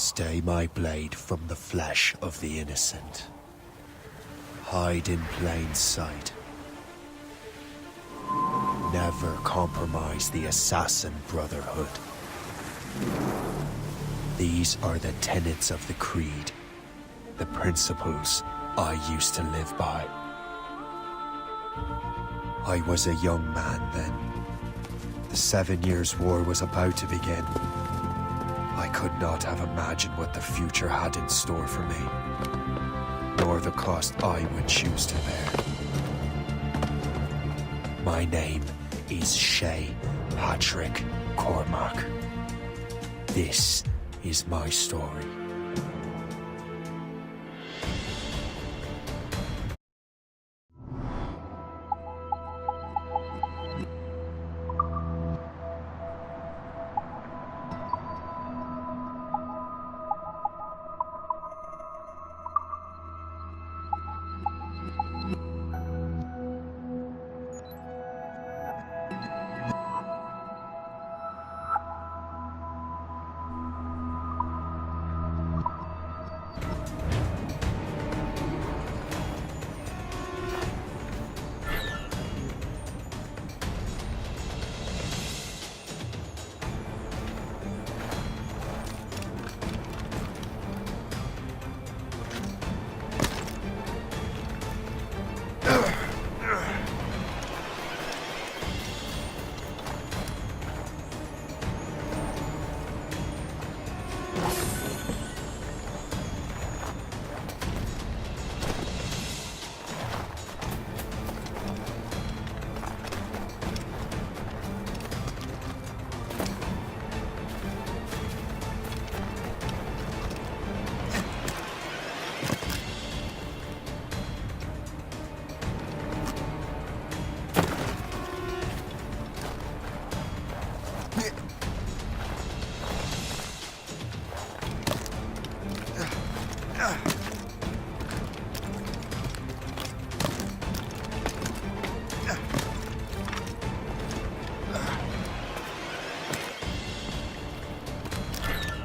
Stay my blade from the flesh of the innocent. Hide in plain sight. Never compromise the Assassin Brotherhood. These are the tenets of the Creed, the principles I used to live by. I was a young man then. The 7 Years' War was about to begin. I could not have imagined what the future had in store for me, nor the cost I would choose to bear. My name is Shay Patrick Cormac. This is my story.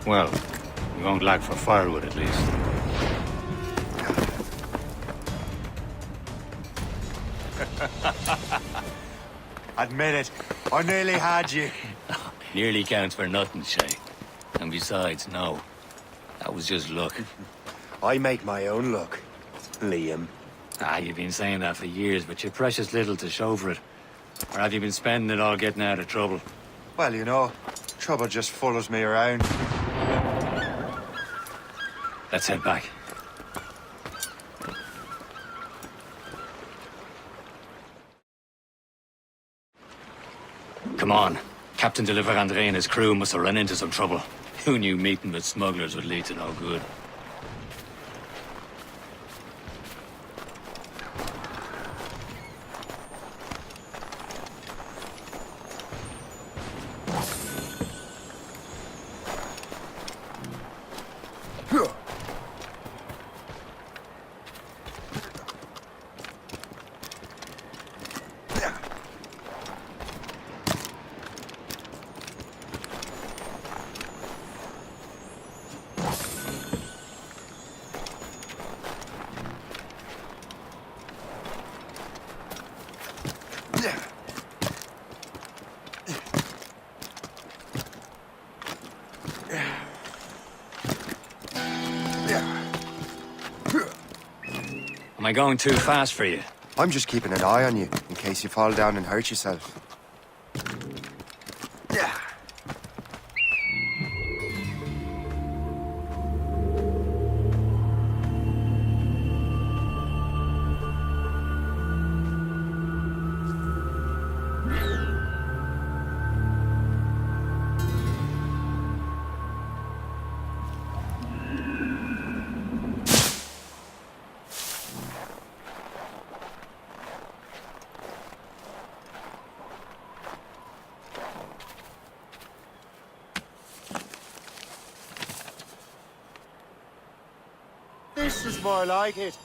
Well, we won't lack for firewood at least. Admit it, I nearly had you. Nearly counts for nothing, Shay. And besides, no. That was just luck. I make my own luck, Liam. You've been saying that for years, but you're precious little to show for it. Or have you been spending it all getting out of trouble? Well, you know, trouble just follows me around. Let's head back. Come on. Captain de Andre and his crew must have run into some trouble. Who knew meeting with smugglers would lead to no good? Am I going too fast for you? I'm just keeping an eye on you, in case you fall down and hurt yourself. This is more like it.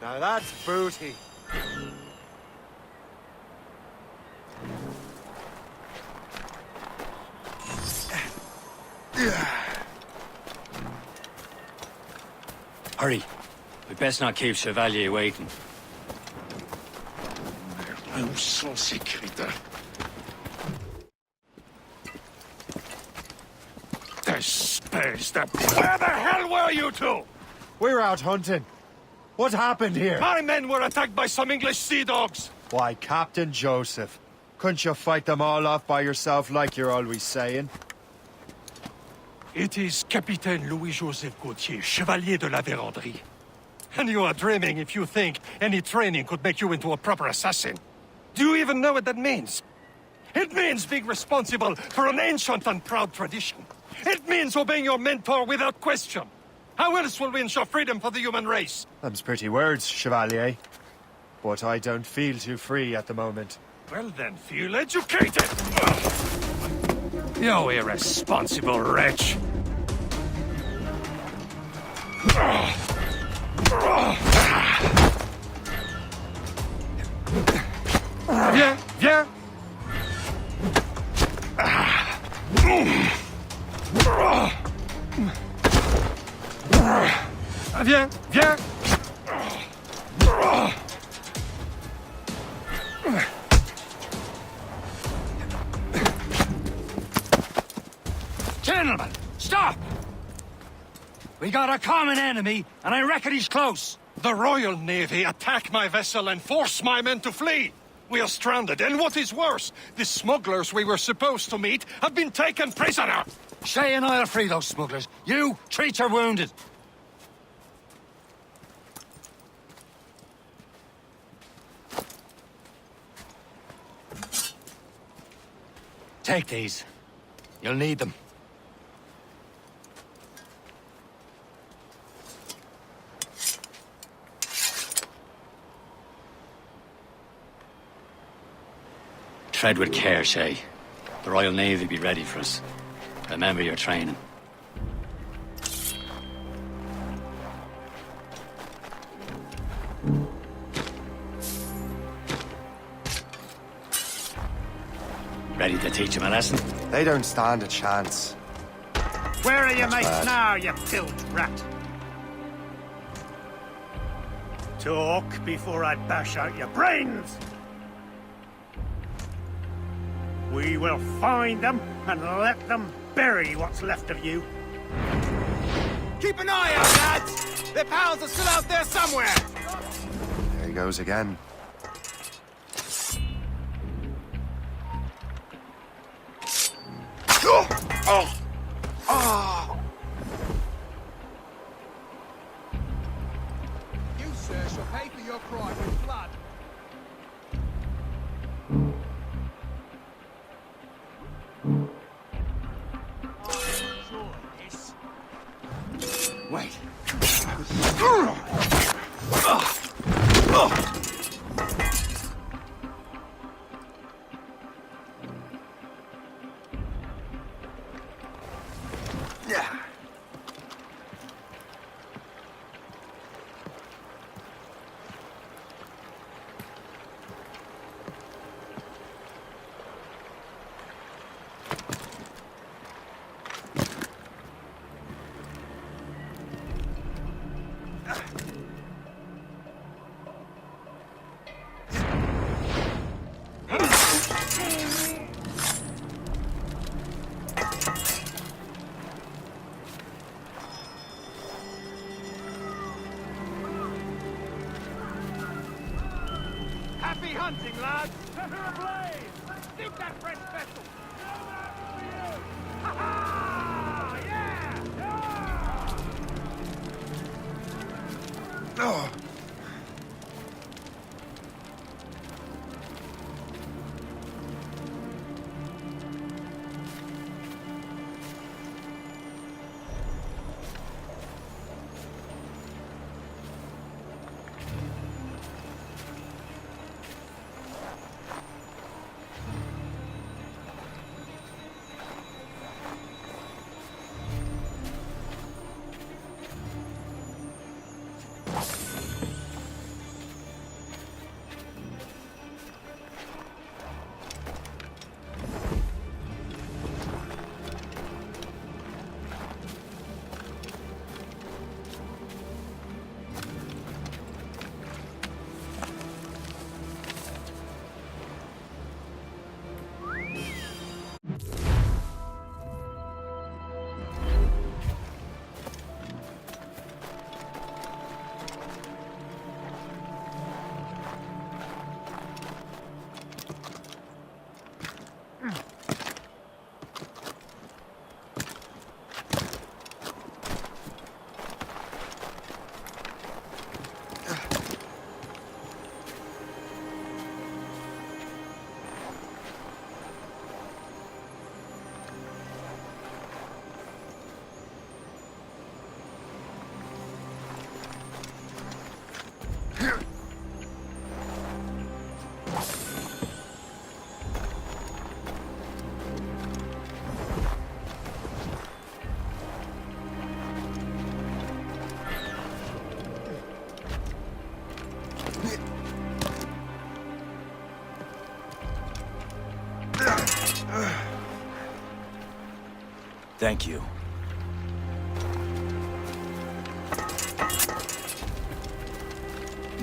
Now that's booty. Hurry. We best not keep Chevalier waiting. Öksénsecret. Despise them. Where the hell were you two? We're out hunting. What happened here? My men were attacked by some English sea dogs. Why, Captain Joseph. Couldn't you fight them all off by yourself like you're always saying? It is Capitaine Louis-Joseph Gauthier, Chevalier de la Vérendrye. And you are dreaming if you think any training could make you into a proper assassin. Do you even know what that means? It means being responsible for an ancient and proud tradition. It means obeying your mentor without question. How else will we ensure freedom for the human race? Them's pretty words, Chevalier. But I don't feel too free at the moment. Well then, feel educated! You irresponsible wretch! Viens, viens! Viens, viens! Gentlemen, stop! We got a common enemy, and I reckon he's close. The Royal Navy attack my vessel and force my men to flee. We are stranded, and what is worse, the smugglers we were supposed to meet have been taken prisoner. Shay and I'll free those smugglers. You, treat your wounded. Take these. You'll need them. Tread with care, Shay. The Royal Navy be ready for us. Remember your training. Ready to teach him a lesson? They don't stand a chance. Where are your That's mates bad. now, you filth rat? Talk before I bash out your brains! We will find them and let them bury what's left of you. Keep an eye out, lads! Their pals are still out there somewhere! There he goes again. You, sir, shall pay for your crime with blood. Wait. Happy hunting, lads! Set her ablaze! Dig that fresh vessel! Ha ha! Yeah! Oh. Thank you.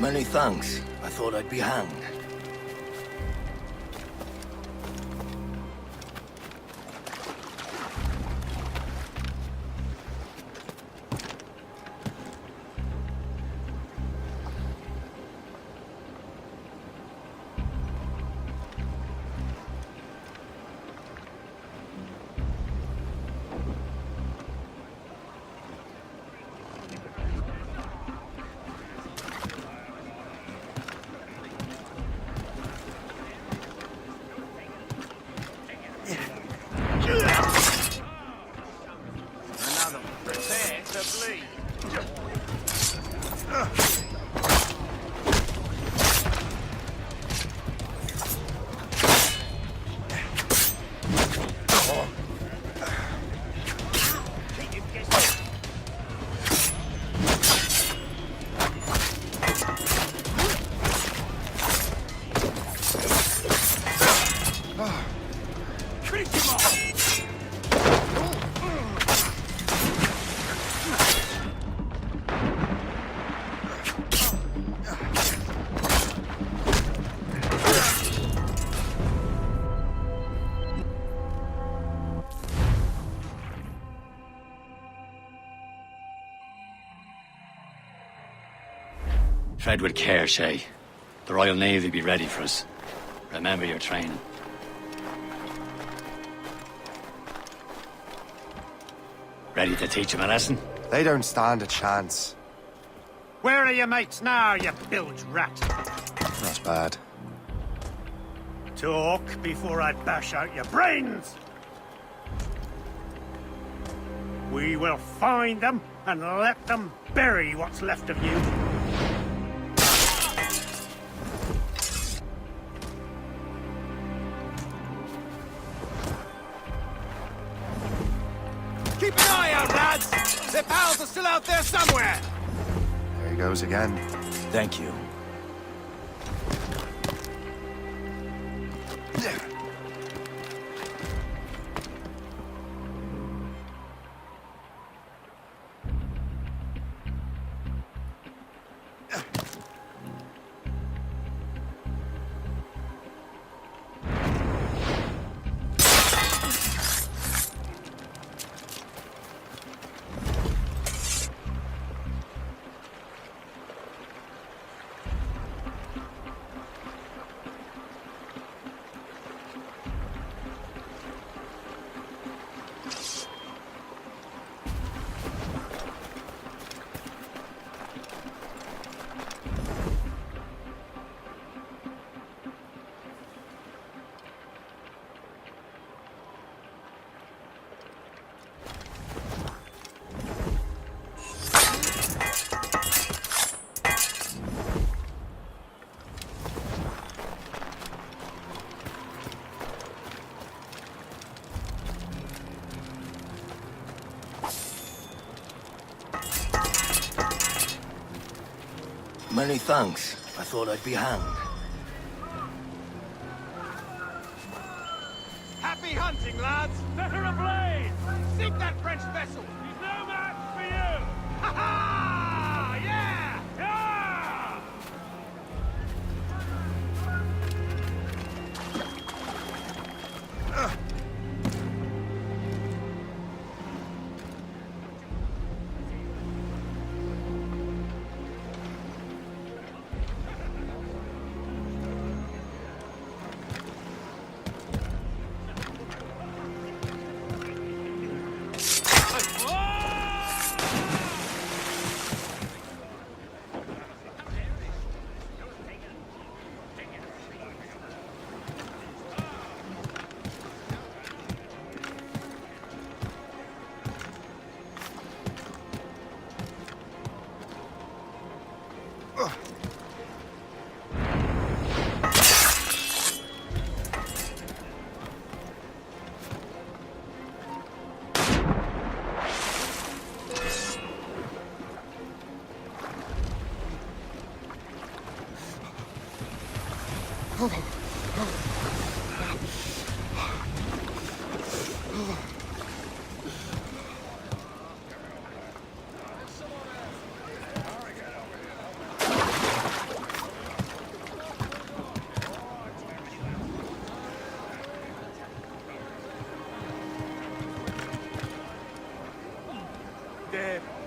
Many thanks. I thought I'd be hanged. Tread with care, Shay. The Royal Navy be ready for us. Remember your training. Ready to teach him a lesson? They don't stand a chance. Where are your mates now, you bilge rat? Not bad. Talk before I bash out your brains! We will find them and let them bury what's left of you. Keep an eye out, lads! Their pals are still out there somewhere! There he goes again. Thank you. Many thanks. I thought I'd be hanged. Happy hunting, lads! Set her ablaze! Sink that French vessel! He's no match for you! Ha ha! Yeah! Yeah!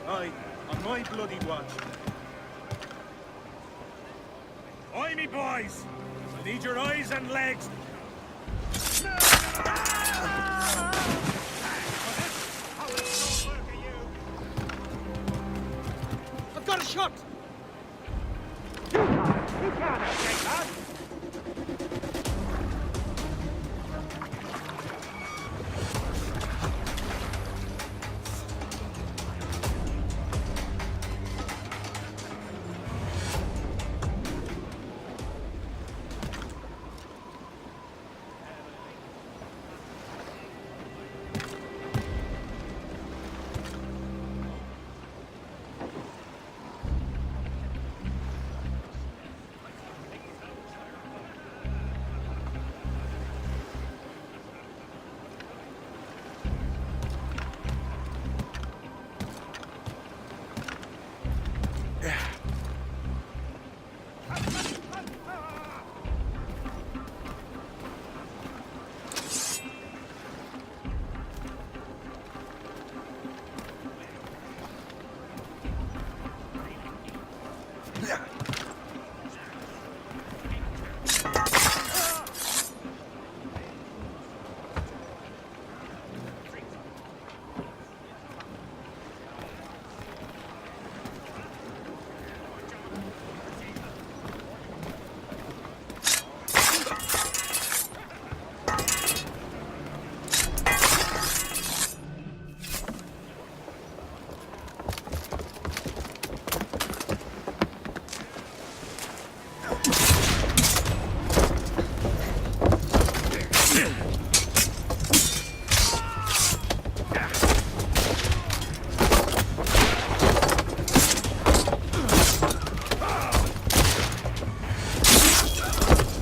Aye, on my bloody watch. Oi, me boys! I need your eyes and legs. I've got a shot!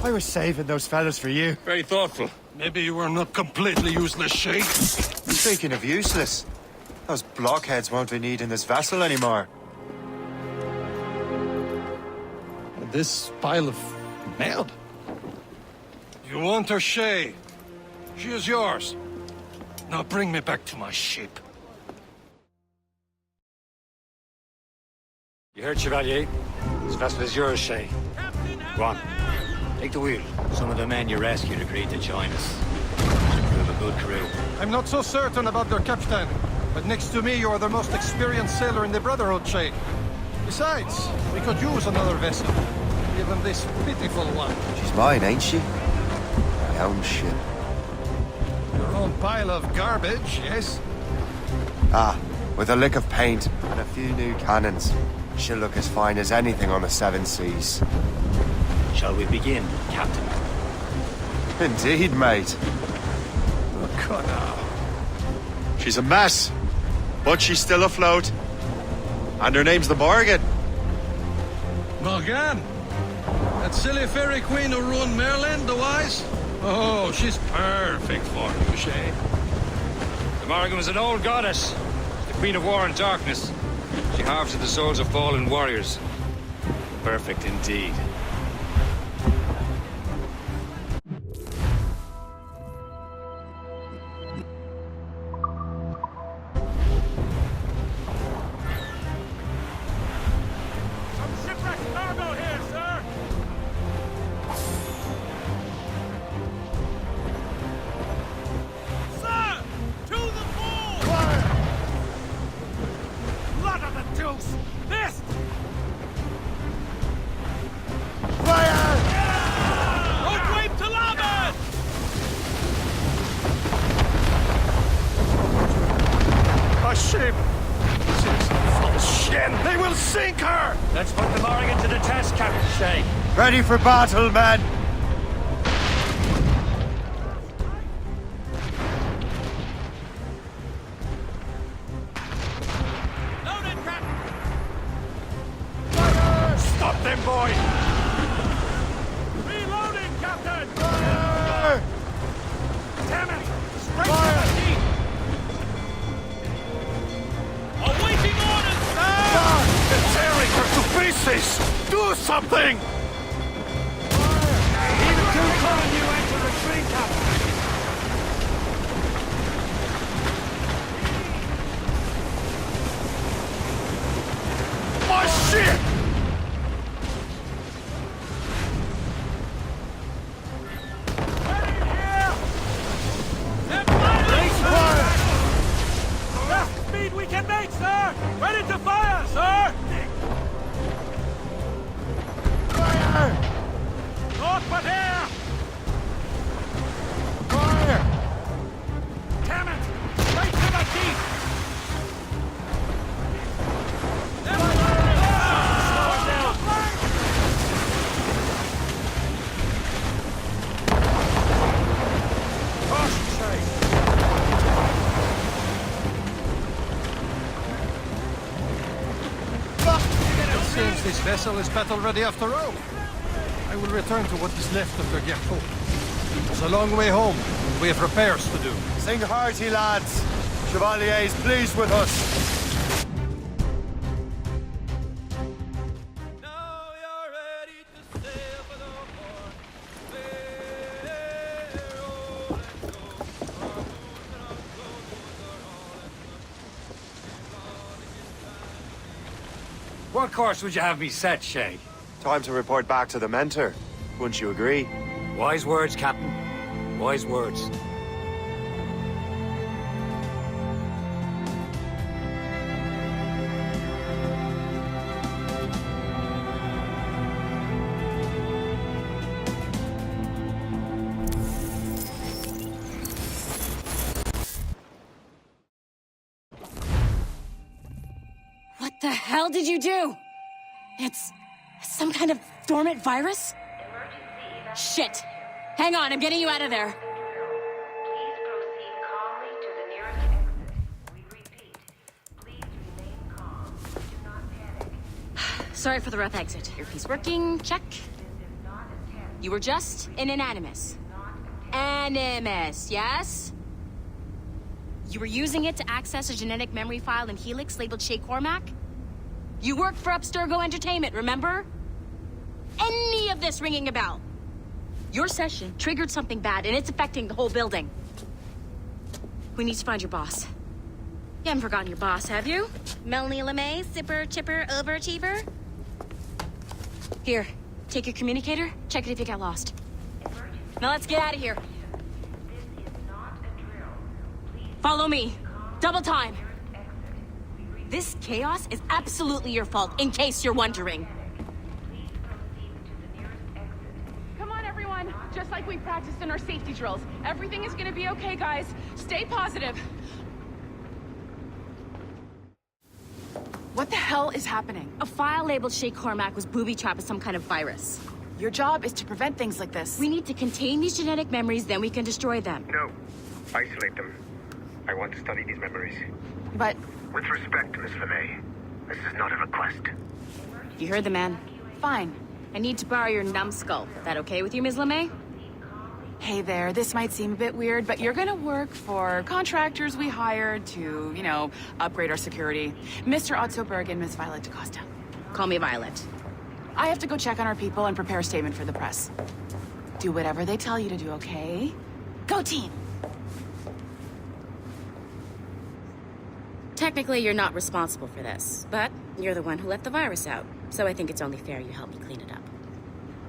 I was saving those fellas for you. Very thoughtful. Maybe you were not completely useless, Shay. Speaking of useless, those blockheads won't be needing this vessel anymore. This pile of mail. You want her, Shay? She is yours. Now bring me back to my ship. You heard, Chevalier? This vessel is yours, Shay. Go on. Take the wheel. Some of the men you rescued agreed to join us. Should prove a good crew. I'm not so certain about their captain, but next to me you are the most experienced sailor in the Brotherhood, Shay. Besides, we could use another vessel. Even this pitiful one. She's mine, ain't she? My own ship. Your own pile of garbage, yes? Ah, with a lick of paint and a few new cannons. She'll look as fine as anything on the seven seas. Shall we begin, Captain? Indeed, mate. Look now. She's a mess, but she's still afloat. And her name's the Morgan. Morgan? That silly fairy queen who ruined Merlin, the wise? Oh, she's perfect for you, Shay. The Morrigan was an old goddess. The Queen of War and Darkness. She harvested the souls of fallen warriors. Perfect indeed. Some shipwrecked cargo here, sir! Sir! To the fore! Blood of the deuce! This! Don't wave to larboard! A ship! This bullshit! They will sink her! Let's put the Morrigan to the test, Captain Shay. Ready for battle, men! Loaded, Captain! Stop them, boy! Reloading, Captain! Fire! Damn it! Straight to the deep! Awaiting orders, sir! They're tearing her to pieces! Do something! Even too calling you into retreat, Captain! right, sir! Ready to fire, sir! Fire! Northward here! Fire! Damn it! Right to the teeth! It seems this vessel is battle ready after all. I will return to what is left of the Gerfaut. It's a long way home, and we have repairs to do. Sing hearty, lads. Chevalier is pleased with us. Now you're ready to sail for the What course would you have me set, Shay? Time to report back to the mentor. Wouldn't you agree? Wise words, Captain. Wise words. What the hell did you do? It's some kind of dormant virus? Shit! Hang on, I'm getting you out of there. Please proceed calmly to the nearest exit. We repeat, please remain calm. Do not panic. Sorry for the rough exit. Earpiece working, check. This is not a test. You were just in an animus. Animus, yes? You were using it to access a genetic memory file in Helix labeled Shay Cormac? You worked for Abstergo Entertainment, remember? Any of this ringing a bell? Your session triggered something bad, and it's affecting the whole building. We need to find your boss. You haven't forgotten your boss, have you? Melanie LeMay, sipper, chipper, overachiever? Here, take your communicator, check it if you got lost. Now let's get out of here. This is not a drill. Please Follow me. Double time. nearest exit. We repeat, This chaos is absolutely your fault, in case you're wondering. please proceed to the nearest exit. Come on, everyone. Just like we practiced in our safety drills. Everything is gonna be okay, guys. Stay positive. What the hell is happening? A file labeled Shay Cormac was booby-trapped with some kind of virus. Your job is to prevent things like this. We need to contain these genetic memories, then we can destroy them. No. Isolate them. I want to study these memories. But With respect, Miss LeMay, this is not a request. You heard the man. fine. I need to borrow your numbskull. That okay with you, Ms. LeMay? Hey there, this might seem a bit weird, but you're gonna work for contractors we hired to, upgrade our security. Mr. Otto Berg and Miss Violet DaCosta. Call me Violet. I have to go check on our people and prepare a statement for the press. Do whatever they tell you to do, okay? Go team! Technically, you're not responsible for this, but you're the one who let the virus out, so I think it's only fair you help me clean it up.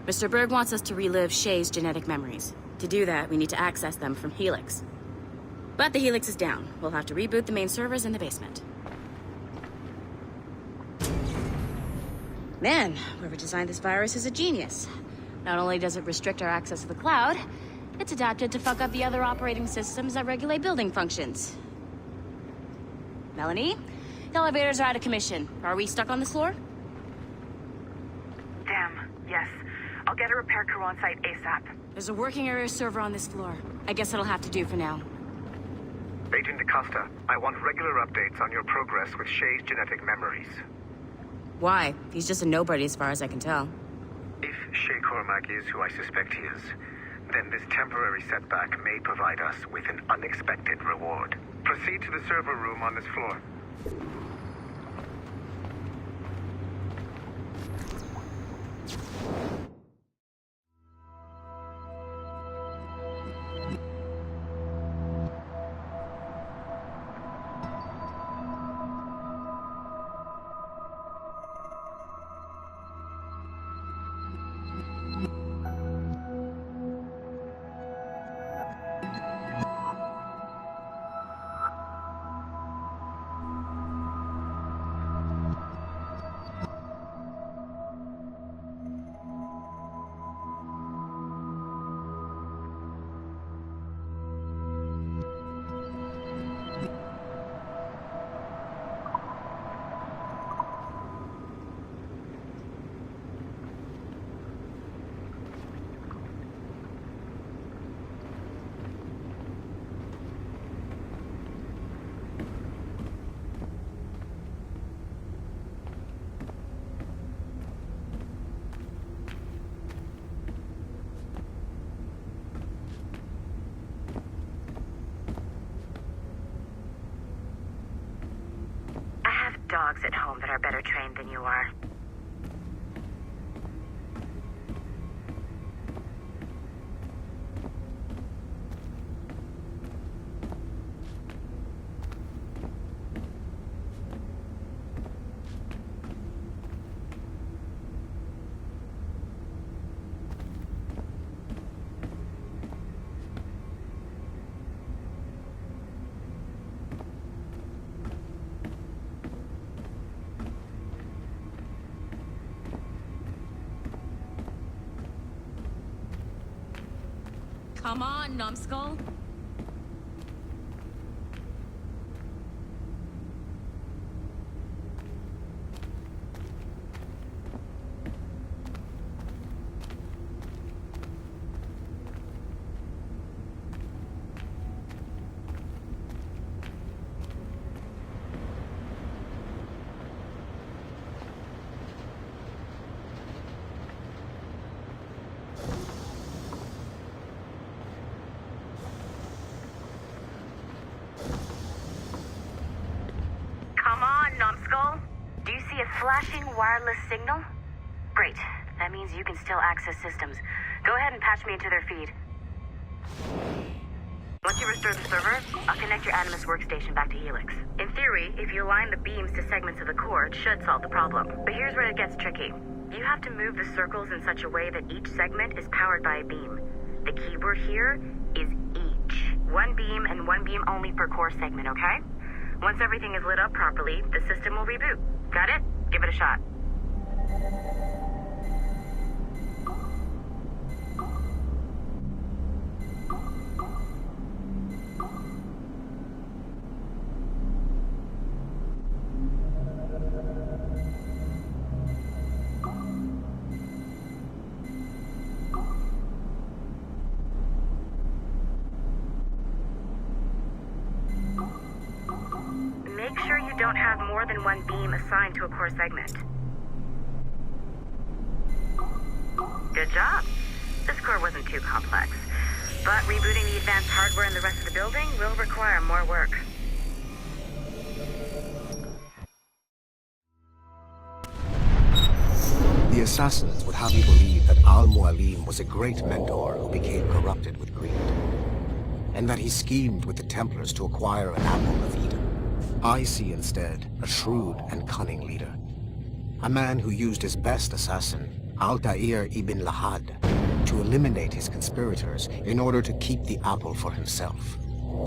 Mr. Berg wants us to relive Shay's genetic memories. To do that, we need to access them from Helix. But the Helix is down. We'll have to reboot the main servers in the basement. Man, whoever designed this virus is a genius. Not only does it restrict our access to the cloud, it's adapted to fuck up the other operating systems that regulate building functions. Melanie? The elevators are out of commission. Are we stuck on this floor? Damn, yes. I'll get a repair crew on site ASAP. There's a working area server on this floor. I guess it'll have to do for now. Agent DaCosta, I want regular updates on your progress with Shay's genetic memories. Why? He's just a nobody as far as I can tell. If Shay Cormac is who I suspect he is, then this temporary setback may provide us with an unexpected reward. Proceed to the server room on this floor. dogs at home that are better trained than you are. Come on, numbskull. Flashing wireless signal? Great. That means you can still access systems. Go ahead and patch me into their feed. Once you restore the server, I'll connect your Animus workstation back to Helix. In theory, if you align the beams to segments of the core, it should solve the problem. But here's where it gets tricky. You have to move the circles in such a way that each segment is powered by a beam. The keyword here is each. One beam and one beam only per core segment, okay? Once everything is lit up properly, the system will reboot. Got it? Give it a shot. Make sure you don't have more than one beam assigned to a core segment. Good job. This core wasn't too complex, but rebooting the advanced hardware in the rest of the building will require more work. The assassins would have you believe that Al-Mualim was a great mentor who became corrupted with greed, and that he schemed with the Templars to acquire an apple of Eden. I see instead a shrewd and cunning leader. A man who used his best assassin, Altair ibn Lahad, to eliminate his conspirators in order to keep the apple for himself,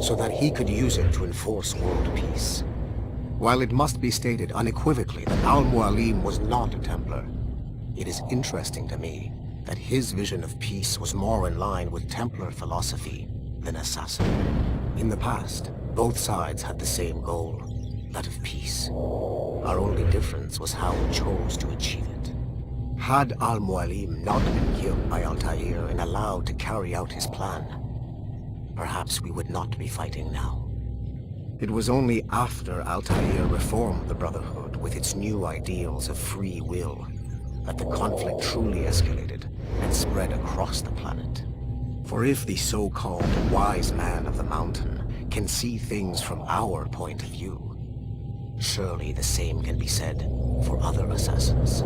so that he could use it to enforce world peace. While it must be stated unequivocally that Al-Mualim was not a Templar, it is interesting to me that his vision of peace was more in line with Templar philosophy than assassin. In the past, both sides had the same goal, that of peace. Our only difference was how we chose to achieve it. Had Al-Mualim not been killed by Altair and allowed to carry out his plan, perhaps we would not be fighting now. It was only after Altair reformed the Brotherhood with its new ideals of free will that the conflict truly escalated and spread across the planet. For if the so-called wise man of the mountain can see things from our point of view, surely the same can be said for other assassins.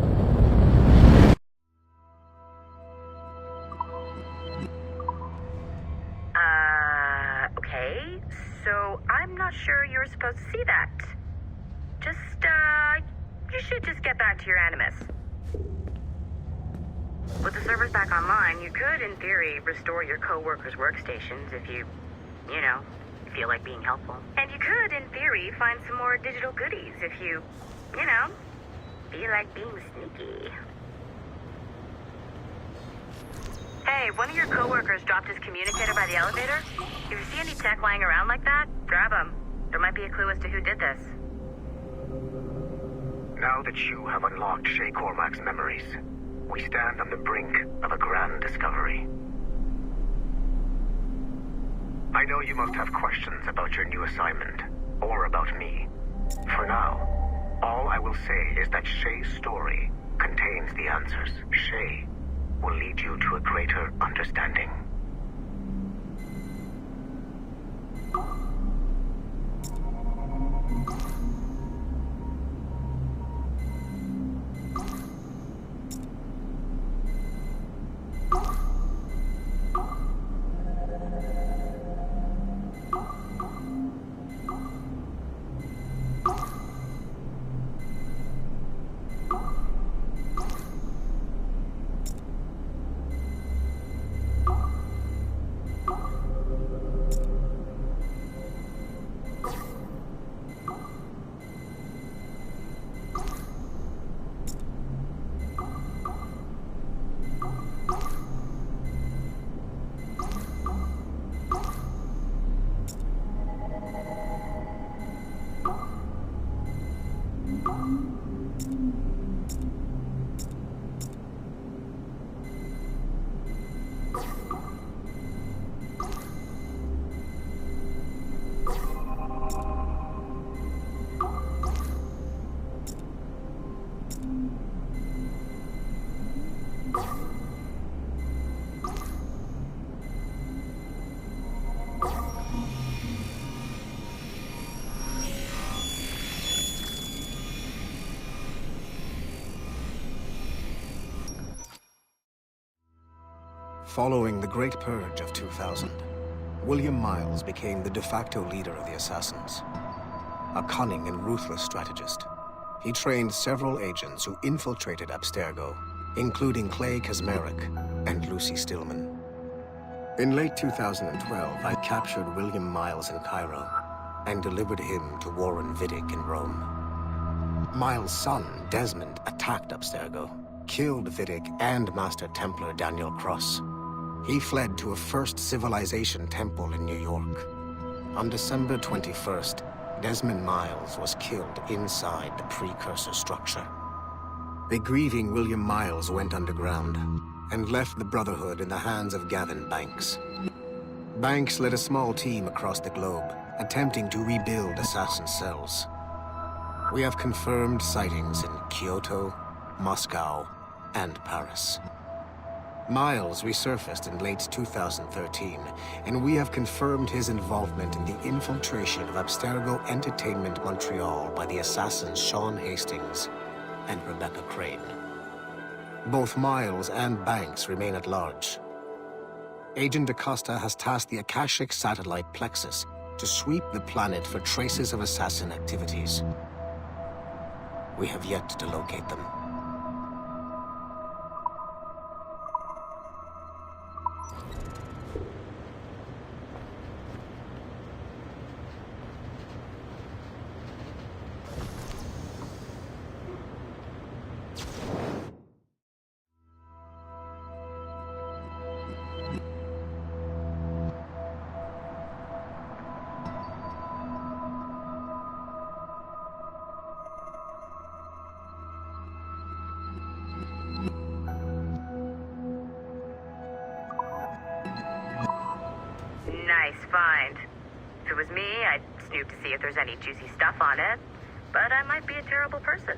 Okay, so I'm not sure you were supposed to see that. You should just get back to your Animus. With the servers back online, you could, in theory, restore your co-workers' workstations if you feel like being helpful. And you could, in theory, find some more digital goodies if you feel like being sneaky. Hey, one of your co-workers dropped his communicator by the elevator. If you see any tech lying around like that, grab them. There might be a clue as to who did this. Now that you have unlocked Shay Cormac's memories, we stand on the brink of a grand discovery. I know you must have questions about your new assignment, or about me. For now, all I will say is that Shay's story contains the answers. Shay will lead you to a greater understanding. Following the Great Purge of 2000, William Miles became the de facto leader of the Assassins. A cunning and ruthless strategist, he trained several agents who infiltrated Abstergo, including Clay Kazmarek and Lucy Stillman. In late 2012, I captured William Miles in Cairo and delivered him to Warren Vidic in Rome. Miles' son, Desmond, attacked Abstergo, killed Vidic and Master Templar Daniel Cross. He fled to a First Civilization temple in New York. On December 21st, Desmond Miles was killed inside the precursor structure. The grieving William Miles went underground and left the Brotherhood in the hands of Gavin Banks. Banks led a small team across the globe, attempting to rebuild assassin cells. We have confirmed sightings in Kyoto, Moscow, and Paris. Miles resurfaced in late 2013, and we have confirmed his involvement in the infiltration of Abstergo Entertainment Montreal by the assassins Sean Hastings and Rebecca Crane. Both Miles and Banks remain at large. Agent Acosta has tasked the Akashic satellite Plexus to sweep the planet for traces of assassin activities. We have yet to locate them. Nice find. If it was me, I'd snoop to see if there's any juicy stuff on it. But I might be a terrible person.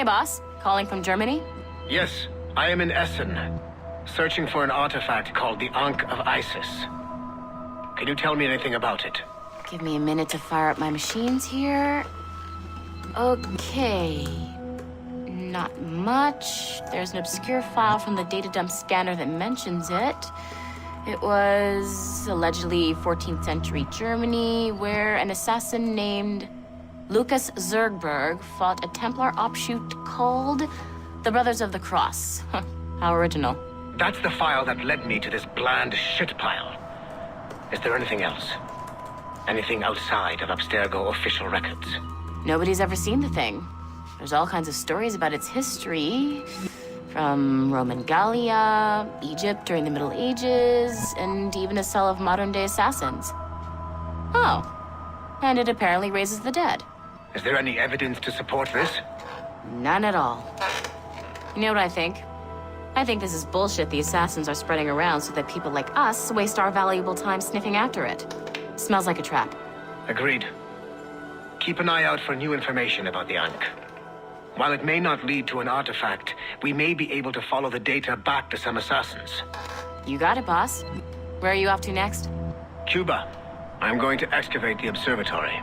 Hey, boss. Calling from Germany? Yes, I am in Essen, searching for an artifact called the Ankh of Isis. Can you tell me anything about it? Give me a minute to fire up my machines here. Okay. Not much. There's an obscure file from the data dump scanner that mentions it. It was allegedly 14th century Germany, where an assassin named Lucas Zergberg fought a Templar offshoot called the Brothers of the Cross. Huh, how original. That's the file that led me to this bland shit pile. Is there anything else? Anything outside of Abstergo official records? Nobody's ever seen the thing. There's all kinds of stories about its history. From Roman Gallia, Egypt during the Middle Ages, and even a cell of modern-day assassins. Oh. And it apparently raises the dead. Is there any evidence to support this? None at all. You know what I think? I think this is bullshit the assassins are spreading around so that people like us waste our valuable time sniffing after it. Smells like a trap. Agreed. Keep an eye out for new information about the Ankh. While it may not lead to an artifact, we may be able to follow the data back to some assassins. You got it, boss. Where are you off to next? Cuba. I'm going to excavate the observatory.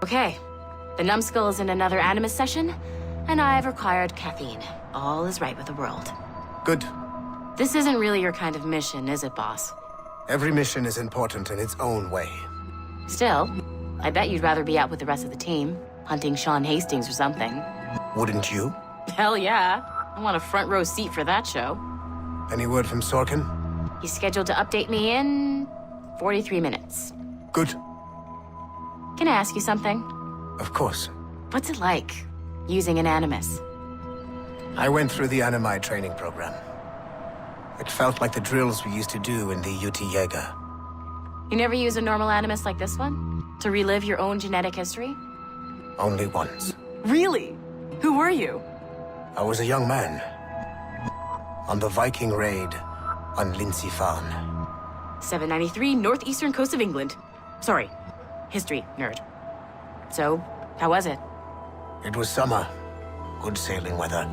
Okay. The numbskull is in another Animus session, and I've required caffeine. All is right with the world. Good. This isn't really your kind of mission, is it, boss? Every mission is important in its own way. Still, I bet you'd rather be out with the rest of the team, hunting Sean Hastings or something. Wouldn't you? Hell yeah. I want a front row seat for that show. Any word from Sorkin? He's scheduled to update me in 43 minutes. Good. Can I ask you something? Of course. What's it like, using an Animus? I went through the Animi training program. It felt like the drills we used to do in the UT Jaeger. You never use a normal Animus like this one? To relive your own genetic history? Only once. Really? Who were you? I was a young man. On the Viking raid on Lindsey Farm. 793, northeastern coast of England. Sorry, history nerd. So, how was it? It was summer. Good sailing weather.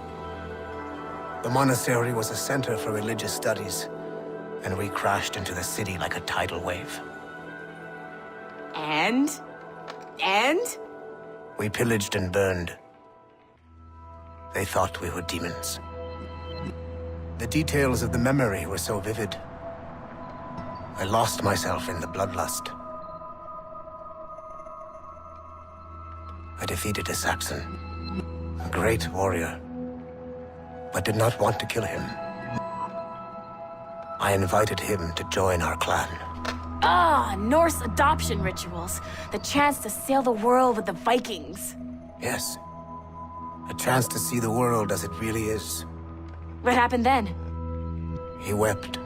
The monastery was a center for religious studies, and we crashed into the city like a tidal wave. And? We pillaged and burned. They thought we were demons. The details of the memory were so vivid. I lost myself in the bloodlust. I defeated a Saxon, a great warrior, but did not want to kill him. I invited him to join our clan. Ah, Norse adoption rituals. The chance to sail the world with the Vikings. Yes. A chance to see the world as it really is. What happened then? He wept.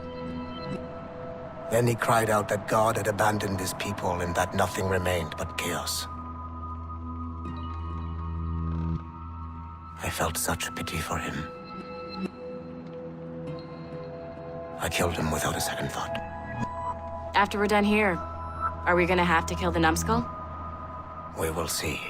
Then he cried out that God had abandoned his people and that nothing remained but chaos. I felt such pity for him. I killed him without a second thought. After we're done here, are we gonna have to kill the numbskull? We will see.